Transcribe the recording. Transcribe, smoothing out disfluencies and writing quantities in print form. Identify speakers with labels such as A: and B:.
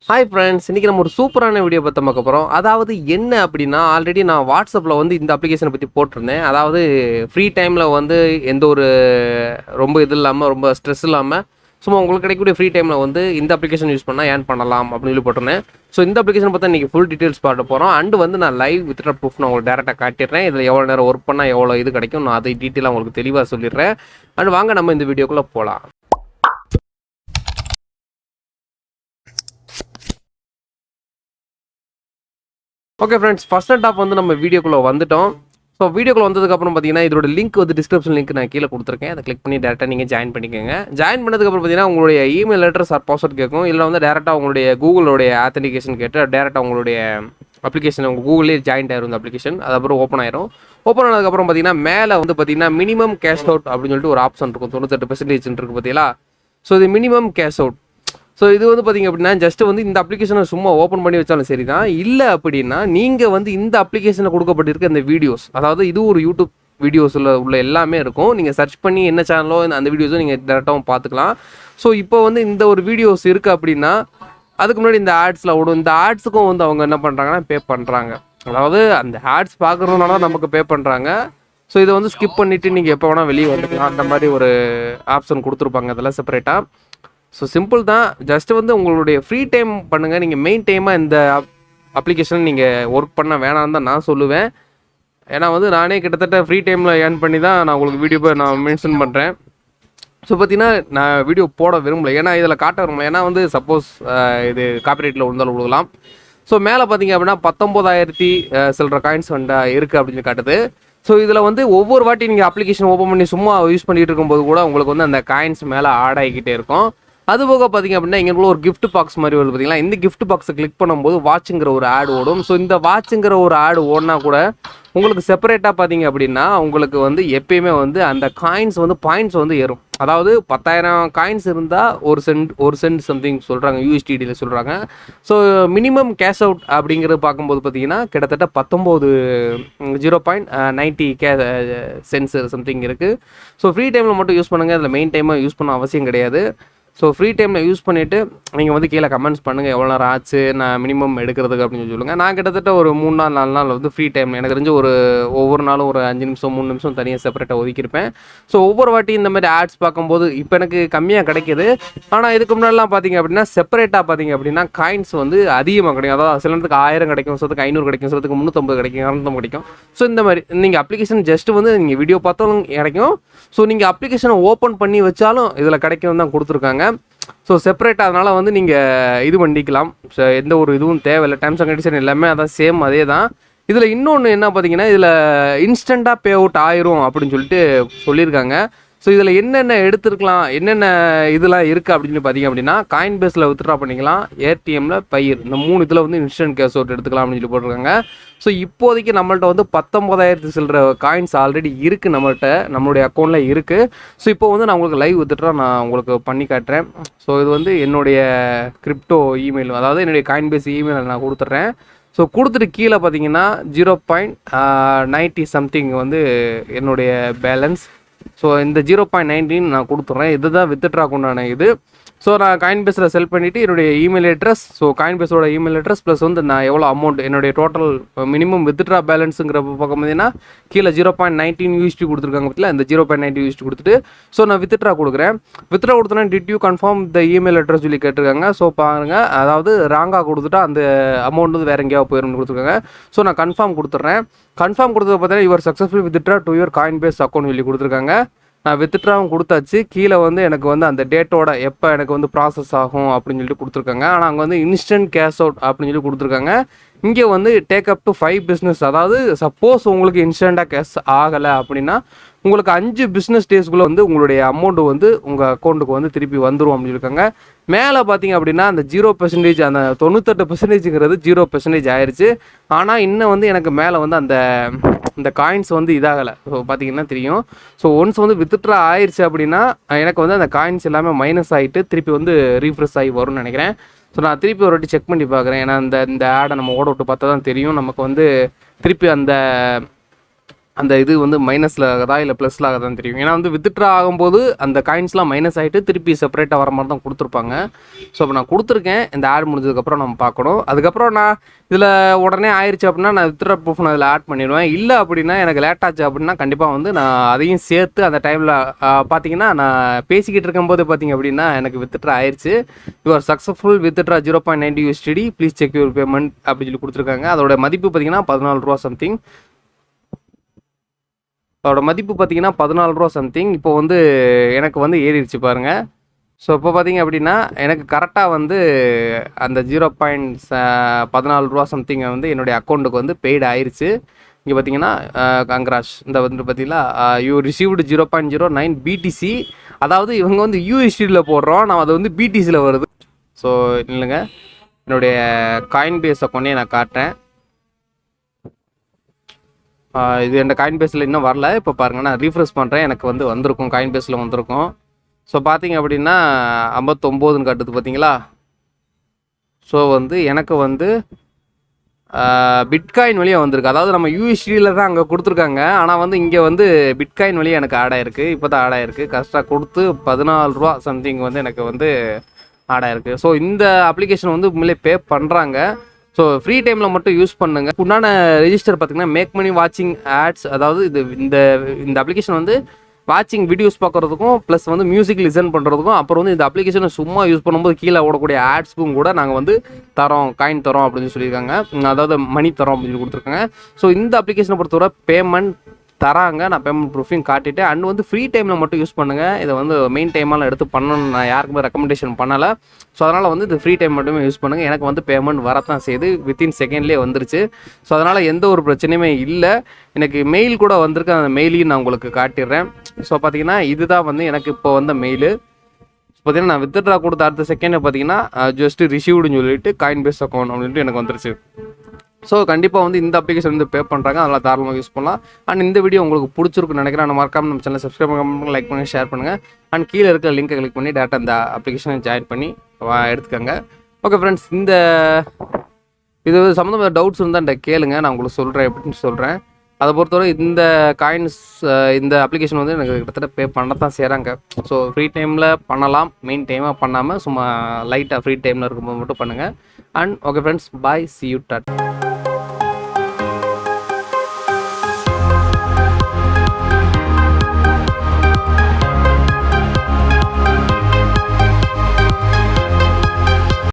A: Hi friends, இன்றைக்கி நம்ம ஒரு சூப்பரான வீடியோ பார்த்து பார்க்க போகிறோம். அதாவது என்ன அப்படின்னா, ஆல்ரெடி நான் வாட்ஸ்அப்பில் வந்து இந்த அப்ளிகேஷனை பற்றி போட்டிருந்தேன். அதாவது ஃப்ரீ டைமில் வந்து எந்த ஒரு ரொம்ப இது இல்லாமல், ரொம்ப ஸ்ட்ரெஸ் இல்லாமல், சும்மா உங்களுக்கு கிடைக்கக்கூடிய ஃப்ரீ டைமில் வந்து இந்த அப்ளிகேஷன் யூஸ் பண்ணால் ஏர்ன் பண்ணலாம் அப்படின்னு சொல்லி போட்டிருந்தேன். ஸோ இந்த அப்ளிகேஷன் பார்த்தா இன்றைக்கி ஃபுல் டீட்டெயில்ஸ் பார்க்க போகிறோம். அண்டு வந்து நான் லைவ் வித்ட்ரா ப்ரூஃப் நான் உங்களுக்கு டேரெக்டாக காட்டிடுறேன். இதில் எவ்வளோ நேரம் ஒர்க் பண்ணால் எவ்வளோ இது கிடைக்கும், நான் அதை டீட்டெயிலாக உங்களுக்கு தெளிவாக சொல்லிடுறேன். அண்ட் வாங்க நம்ம இந்த வீடியோக்குள்ளே போகலாம். Okay friends, first and top வந்து நம்ம வீடியோக்குள்ளே வந்துட்டோம். ஸோ வீடியோக்குள்ளே வந்ததுக்கப்புறம் பார்த்தீங்கன்னா இதோட லிங்க் வந்து டிஸ்கிரிப்ஷன் லிங்க் நான் கீழே கொடுத்துருக்கேன். அதை கிளிக் பண்ணி டேரெக்டாக நீங்கள் ஜாயின் பண்ணிக்கோங்க. ஜாயின் பண்ணதுக்கப்புறம் பார்த்தீங்கன்னா உங்களுடைய இமெயில் அட்ரஸ் ஆர் பாஸ்வேர்ட் கேட்கும். இல்லை வந்து டேரெக்டாக உங்களுடைய கூகுளோடைய ஆத்தென்டிகேஷன் கேட்டு டேரெக்டாக உங்களுடைய அப்ளிகேஷன் உங்கள் கூகுளே ஜாயின் ஆயிரும். இந்த அப்ளிகேஷன் அதுக்கப்புறம் ஓப்பன் ஆயிரும். ஓப்பன் ஆனதுக்கப்புறம் பார்த்தீங்கன்னா மேலே வந்து பார்த்தீங்கன்னா மினிமம் கேஷ் அவுட் அப்படின்னு சொல்லிட்டு ஒரு ஆப்ஷன் இருக்கும். 98% இருக்குது பார்த்தீங்களா. ஸோ இது மினிமம் கேஷ் அவுட். ஸோ இது வந்து பார்த்திங்க அப்படின்னா ஜஸ்ட்டு வந்து இந்த அப்ளிகேஷனை சும்மா ஓப்பன் பண்ணி வச்சாலும் சரி தான். இல்லை அப்படின்னா நீங்கள் வந்து இந்த அப்ளிகேஷனில் கொடுக்கப்பட்டிருக்க இந்த வீடியோஸ், அதாவது இது ஒரு யூடியூப் வீடியோஸில் உள்ள எல்லாமே இருக்கும். நீங்கள் சர்ச் பண்ணி என்ன சேனலோ அந்த வீடியோஸும் நீங்கள் டேரெக்டாகவும் பார்த்துக்கலாம். ஸோ இப்போ வந்து இந்த ஒரு வீடியோஸ் இருக்குது அப்படின்னா அதுக்கு முன்னாடி இந்த ஆட்ஸில் ஓடும். இந்த ஆட்ஸுக்கும் வந்து அவங்க என்ன பண்ணுறாங்கன்னா பே பண்ணுறாங்க. அதாவது அந்த ஆட்ஸ் பார்க்குறதுனால நமக்கு பே பண்ணுறாங்க. ஸோ இதை வந்து ஸ்கிப் பண்ணிவிட்டு நீங்கள் எப்போ வேணால் வெளியே வந்துக்கலாம். அந்த மாதிரி ஒரு ஆப்ஷன் கொடுத்துருப்பாங்க அதெல்லாம் செப்பரேட்டாக. ஸோ சிம்பிள் தான். ஜஸ்ட்டு வந்து உங்களுடைய ஃப்ரீ டைம் பண்ணுங்கள். நீங்கள் மெயின் டைமாக இந்த அப்ளிகேஷன் நீங்கள் ஒர்க் பண்ண வேணான்னு தான் நான் சொல்லுவேன். ஏன்னா வந்து நானே கிட்டத்தட்ட ஃப்ரீ டைமில் ஏர்ன் பண்ணி தான் நான் உங்களுக்கு வீடியோ நான் மென்ஷன் பண்ணுறேன். ஸோ பார்த்தீங்கன்னா நான் வீடியோ போட விரும்பலை, ஏன்னா இதில் காட்ட விரும்பலை. ஏன்னா வந்து சப்போஸ் இது காப்பிரைட்டில் விழுந்தாலும் விழுகலாம். ஸோ மேலே பார்த்தீங்க அப்படின்னா 19,000 சில்லற காயின்ஸ் வந்து இருக்குது அப்படின்னு காட்டுது. ஸோ இதில் வந்து ஒவ்வொரு வாட்டி நீங்கள் அப்ளிகேஷன் ஓப்பன் பண்ணி சும்மா யூஸ் பண்ணிகிட்டு இருக்கும்போது கூட உங்களுக்கு வந்து அந்த காயின்ஸ் மேலே ஆட் ஆகிக்கிட்டே இருக்கும். அதுபோக பார்த்திங்க அப்படின்னா இங்கே ஒரு கிஃப்ட் பாக்ஸ் மாதிரி வருது பார்த்தீங்களா. இந்த கிஃப்ட் பாக்ஸை கிளிக் பண்ணும்போது வாட்சுங்கிற ஒரு ஆட் ஓடும். ஸோ இந்த வாட்சுங்கிற ஒரு ஆட் ஓடினா கூட உங்களுக்கு செப்பரேட்டாக பார்த்தீங்க அப்படின்னா உங்களுக்கு வந்து எப்பயுமே வந்து அந்த காயின்ஸ் வந்து பாயிண்ட்ஸ் வந்து ஏறும். அதாவது 10,000 காயின்ஸ் இருந்தால் ஒரு சென்ட் சம்திங் சொல்கிறாங்க, யூஎஸ்டிடியில் சொல்கிறாங்க. ஸோ மினிமம் கேஷ் அவுட் அப்படிங்கிறது பார்க்கும்போது பார்த்தீங்கன்னா கிட்டத்தட்ட 0.90 சென்ட்ஸ் சம்திங் இருக்குது. ஸோ ஃப்ரீ டைமில் மட்டும் யூஸ் பண்ணுங்கள். அதில் மெயின் டைமாக யூஸ் பண்ண அவசியம் கிடையாது. ஸோ ஃப்ரீ டைமில் யூஸ் பண்ணிவிட்டு நீங்கள் வந்து கீழே கமெண்ட்ஸ் பண்ணுங்கள் எவ்வளோ நேரம் ஆச்சு நான் மினிமம் எடுக்கிறதுக்கு அப்படின்னு சொல்லுங்கள். நான் கிட்டத்தட்ட ஒரு 3 நாள் 4 நாள் வந்து ஃப்ரீ டைம் எனக்கு தெரிஞ்சு ஒவ்வொரு நாளும் ஒரு 5 நிமிஷம் 3 நிமிஷம் தனியாக செப்பரேட்டாக ஒதுக்கியிருப்பேன். ஸோ ஒவ்வொரு வாட்டி இந்த மாதிரி ஆட்ஸ் பார்க்கும்போது இப்போ எனக்கு கம்மியாக கிடைக்கிது. ஆனால் இதுக்கு முன்னாடிலாம் பார்த்தீங்க அப்படின்னா செப்பரேட்டாக பார்த்தீங்க அப்படின்னா காயின்ஸ் வந்து அதிகமாக கிடைக்கும். அதாவது சிலத்துக்கு 1000 கிடைக்கும், சிலத்துக்கு 500 கிடைக்கும், சிலத்துக்கு 350 கிடைக்கும், 250 கிடைக்கும். ஸோ இந்த மாதிரி நீங்கள் அப்ளிகேஷன் ஜஸ்ட்டு வந்து நீங்கள் வீடியோ பார்த்தாலும் கிடைக்கும். ஸோ நீங்கள் அப்ளிகேஷனை ஓப்பன் பண்ணி வச்சாலும் இதில் கிடைக்கும் தான் கொடுத்துருக்காங்க. ஸோ செப்பரேட்டாக அதனால் வந்து நீங்கள் இது பண்ணிக்கலாம். ஸோ எந்த ஒரு இதுவும் தேவையில்லை. டேர்ம்ஸ் அண்ட் கண்டிஷன் எல்லாமே அதான் சேம் அதே தான். இதில் இன்னொன்று என்ன பார்த்தீங்கன்னா இதில் இன்ஸ்டண்ட்டாக பே அவுட் ஆயிரும் அப்படின்னு சொல்லிட்டு சொல்லியிருக்காங்க. ஸோ இதில் என்னென்ன எடுத்துருக்கலாம், என்னென்ன இதெல்லாம் இருக்குது அப்படின்னு பார்த்தீங்க அப்படின்னா காயின் பேஸில் வித்ட்ரா பண்ணிக்கலாம், ஏடிஎம்மில் பயிர், இந்த 3 இதில் வந்து இன்ஸ்டன்ட் கேஷ் அவுட் எடுத்துக்கலாம் அப்படின்னு சொல்லி போட்டிருக்காங்க. ஸோ இப்போதைக்கு நம்மள்ட்ட வந்து 19,000 சில்லற காயின்ஸ் ஆல்ரெடி இருக்குது, நம்மளுடைய அக்கௌண்ட்டில் இருக்குது. ஸோ இப்போ வந்து நான் உங்களுக்கு லைவ் வித்ட்ரா நான் உங்களுக்கு பண்ணி காட்டுறேன். ஸோ இது வந்து என்னுடைய கிரிப்டோ இமெயில், அதாவது என்னுடைய காயின் பேஸ் இமெயில் நான் கொடுத்துட்றேன். ஸோ கொடுத்துட்டு கீழே பார்த்தீங்கன்னா 0.90 சம்திங் வந்து என்னுடைய பேலன்ஸ். ஸோ இந்த 0.19 நான் கொடுத்துட்றேன். இதுதான் வித்ட்ராக்கு உண்டான இது. ஸோ நான் காயின் பேஸில் செல் பண்ணிவிட்டு என்னுடைய இமெயில் அட்ரஸ், ஸோ காயின் பேஸோட இமெயில் அட்ரஸ் ப்ளஸ் வந்து நான் எவ்வளோ அமௌண்ட் என்னுடைய டோட்டல் மினிமம் வித்ட்ரா பேலன்ஸுங்கிற பக்கம் பார்த்தீங்கன்னா கீழே 0.19 யூஎஸ்டி கொடுத்துருக்காங்க பற்றில இந்த 0.90 யூஎஸ்டி கொடுத்துட்டு ஸோ நான் வித்ட்ரா கொடுக்குறேன். வித்ட்ரா கொடுத்தோன்னா did you confirm the email address சொல்லி கேட்டிருக்காங்க. ஸோ பாருங்கள், அதாவது ராங்காக கொடுத்துட்டா அந்த அமௌண்ட் வந்து வேறு எங்கேயாவது போயிடும்னு கொடுத்துருக்காங்க. ஸோ நான் கன்ஃபார்ம் கொடுத்துட்றேன். கன்ஃபார்ம் கொடுத்தது பார்த்தீங்கன்னா your successful withdraw to your Coinbase account சொல்லி கொடுத்துருக்காங்க. நான் வித்ட்ராவும் கொடுத்தாச்சு. கீழே வந்து எனக்கு வந்து அந்த டேட்டோட எப்போ எனக்கு வந்து ப்ராசஸ் ஆகும் அப்படின்னு சொல்லிட்டு கொடுத்துருக்காங்க. ஆனால் அங்கே வந்து இன்ஸ்டன்ட் கேஷ் அவுட் அப்படின்னு சொல்லி கொடுத்துருக்காங்க. இங்கே வந்து டேக் அப் டு 5 பிஸ்னஸ், அதாவது சப்போஸ் உங்களுக்கு இன்ஸ்டண்ட்டாக கேஷ் ஆகலை அப்படின்னா உங்களுக்கு 5 பிஸ்னஸ் டேஸ்க்குள்ளே வந்து உங்களுடைய அமௌண்ட்டு வந்து உங்கள் அக்கௌண்ட்டுக்கு வந்து திருப்பி வந்துடும் அப்படின்னு சொல்லியிருக்காங்க. மேலே பார்த்தீங்க அப்படின்னா அந்த 0% அந்த 98%ங்கிறது 0% ஆயிடுச்சு. ஆனால் இன்னும் வந்து எனக்கு மேலே வந்து அந்த காயின்ஸ் வந்து இதாகலை. ஸோ பார்த்தீங்கன்னா தெரியும். ஸோ ஒன்ஸ் வந்து வித்ட்ரா ஆயிடுச்சு அப்படின்னா எனக்கு வந்து அந்த காயின்ஸ் எல்லாமே மைனஸ் ஆகிட்டு திருப்பி வந்து ரீஃப்ரெஷ் ஆகி வரும்னு நினைக்கிறேன். ஸோ நான் திருப்பி ஒரு வாட்டி செக் பண்ணி பார்க்குறேன். ஏன்னா இந்த ஆடை நம்ம ஓட விட்டு பார்த்தா தான் தெரியும் நமக்கு வந்து திருப்பி அந்த அந்த இது வந்து மைனஸில் ஆகுதா இல்லை ப்ளஸில் ஆகுதான்னு தெரியும். ஏன்னா வந்து வித்ட்ரா ஆகும்போது அந்த காயின்ஸ்லாம் மைனஸ் ஆகிட்டு திருப்பி செப்பரேட்டாக வர மாதிரி தான் கொடுத்துருப்பாங்க. ஸோ இப்போ நான் கொடுத்துருக்கேன். இந்த ஆட் முடிஞ்சதுக்கப்புறம் நம்ம பார்க்கணும். அதுக்கப்புறம் நான் இதில் உடனே ஆயிடுச்சு அப்படின்னா நான் வித்ட்ரா ப்ரூஃப் நான் இதில் ஆட் பண்ணிடுவேன். இல்லை அப்படின்னா எனக்கு லேட் ஆச்சு அப்படின்னா கண்டிப்பாக வந்து நான் அதையும் சேர்த்து அந்த டைமில் பார்த்தீங்கன்னா நான் பேசிக்கிட்டு இருக்கும்போது பார்த்தீங்க அப்படின்னா எனக்கு வித்ட்ரா ஆயிடுச்சு. Your successful withdraw 0.90 USD please check your payment அப்படின்னு சொல்லி கொடுத்துருக்காங்க. அதோட மதிப்பு பார்த்தீங்கன்னா 14 ரூபா சம்திங். அதோட மதிப்பு பார்த்தீங்கன்னா 14 ரூபா சம்திங். இப்போ வந்து எனக்கு வந்து ஏறிடுச்சு பாருங்கள். ஸோ இப்போ பார்த்தீங்க அப்படின்னா எனக்கு கரெக்டாக வந்து அந்த 0.14 ரூபா சம்திங்கை வந்து என்னுடைய அக்கௌண்ட்டுக்கு வந்து பெய்டு ஆயிடுச்சு. இங்கே பார்த்தீங்கன்னா கங்க்ராஸ் இந்த வந்து பார்த்தீங்கன்னா யூ ரிசீவ்டு 0.09 BTC. அதாவது இவங்க வந்து USDயில் போடுறோம், நான் அது வந்து BTCயில் வருது. ஸோ இல்லைங்க, என்னுடைய காயின் பேஸ் அக்கௌண்ட்டே நான் காட்டுறேன். இது என் காயின் பேஸில் இன்னும் வரல. இப்போ பாருங்கள், நான் ரீஃப்ரெஷ் பண்ணுறேன். எனக்கு வந்து வந்திருக்கும், காயின் பேஸில் வந்திருக்கும். ஸோ பார்த்தீங்க அப்படின்னா 59ன்னு காட்டுது பார்த்தீங்களா. ஸோ வந்து எனக்கு வந்து பிட்காயின் வழியாக வந்திருக்கு. அதாவது நம்ம USDயில் தான் அங்கே கொடுத்துருக்காங்க, ஆனால் வந்து இங்கே வந்து பிட்காயின் வழியாக எனக்கு ஆட் ஆகிருக்கு. இப்போ தான் ஆட் ஆகிருக்கு. கரெக்டாக கொடுத்து 14 ரூபா சம்திங் வந்து எனக்கு வந்து ஆட் ஆகிருக்கு. ஸோ இந்த அப்ளிகேஷன் வந்து உண்மையிலே பே பண்ணுறாங்க. ஸோ ஃப்ரீ டைமில் மட்டும் யூஸ் பண்ணுங்க. உண்டான ரெஜிஸ்டர் பார்த்தீங்கன்னா மேக் மணி வாட்சிங் ஆட்ஸ். அதாவது இது இந்த அப்ளிகேஷன் வந்து வாட்சிங் வீடியோஸ் பார்க்குறதுக்கும் ப்ளஸ் வந்து மியூசிக் லிசன் பண்ணுறதுக்கும், அப்புறம் வந்து இந்த அப்ளிகேஷனை சும்மா யூஸ் பண்ணும்போது கீழே ஓடக்கூடிய ஆட்ஸ்க்கும் கூட நாங்கள் வந்து தரோம், காயின் தரோம் அப்படின்னு சொல்லியிருக்காங்க. அதாவது மணி தரோம் அப்படின்னு சொல்லி கொடுத்துருக்காங்க. ஸோ இந்த அப்ளிகேஷனை பொறுத்தவரை பேமெண்ட் தராங்க. நான் பேமெண்ட் ப்ரூஃபையும் காட்டிட்டேன். அண்ட் வந்து ஃப்ரீ டைமில் மட்டும் யூஸ் பண்ணுங்கள். இதை வந்து மெயின் டைமெல்லாம் எடுத்து பண்ணணும்னு நான் யாருக்குமே ரெக்கமெண்டேஷன் பண்ணலை. ஸோ அதனால் வந்து இது ஃப்ரீ டைம் மட்டுமே யூஸ் பண்ணுங்கள். எனக்கு வந்து பேமெண்ட் வரத்தான் செய்யுது, வித்தின் செகண்ட்லேயே வந்துருச்சு. ஸோ அதனால் எந்த ஒரு பிரச்சனையுமே இல்லை. எனக்கு மெயில் கூட வந்திருக்கு, அந்த மெயிலையும் நான் உங்களுக்கு காட்டிடுறேன். ஸோ பார்த்தீங்கன்னா இதுதான் வந்து எனக்கு இப்போ வந்த மெயிலு. பார்த்தீங்கன்னா நான் வித்ட்ரா கொடுத்த அடுத்த செகண்ட் பார்த்தீங்கன்னா ஜஸ்ட் ரிசீவ்டுன்னு சொல்லிட்டு காயின் பேஸ் அக்கௌண்ட் அப்படின்ட்டு எனக்கு வந்துருச்சு. ஸோ கண்டிப்பாக வந்து இந்த அப்ளிகேஷன் வந்து பே பண்ணுறாங்க, அதனால் தாராளமாக யூஸ் பண்ணலாம். அண்ட் இந்த வீடியோ உங்களுக்கு பிடிச்சிருக்குன்னு நினைக்கிறேன். நான் மறக்காம நம்ம சேனல் சப்ஸ்கிரைப் பண்ணுங்க, லைக் பண்ணுங்கள், ஷேர் பண்ணுங்கள். அண்ட் கீழே இருக்கிற லிங்கை கிளிக் பண்ணி டேரெக்டாக இந்த அப்ளிகேஷனை ஜாயின் பண்ணி எடுத்துக்கோங்க. ஓகே ஃப்ரெண்ட்ஸ், இது சம்மந்தமாக டவுட்ஸ் இருந்தால் கேளுங்க, நான் உங்களுக்கு சொல்கிறேன் எப்படின்னு சொல்கிறேன். அதை பொறுத்தவரை இந்த காயின்ஸ் இந்த அப்ளிகேஷன் வந்து எனக்கு கிட்டத்தட்ட பே பண்ண தான் செய்கிறாங்க. ஸோ ஃப்ரீ டைமில் பண்ணலாம், மெயின் டைமாக பண்ணாமல் சும்மா லைட்டாக ஃப்ரீ டைமில் இருக்கும்போது மட்டும் பண்ணுங்கள். And okay friends, bye, see you, tata.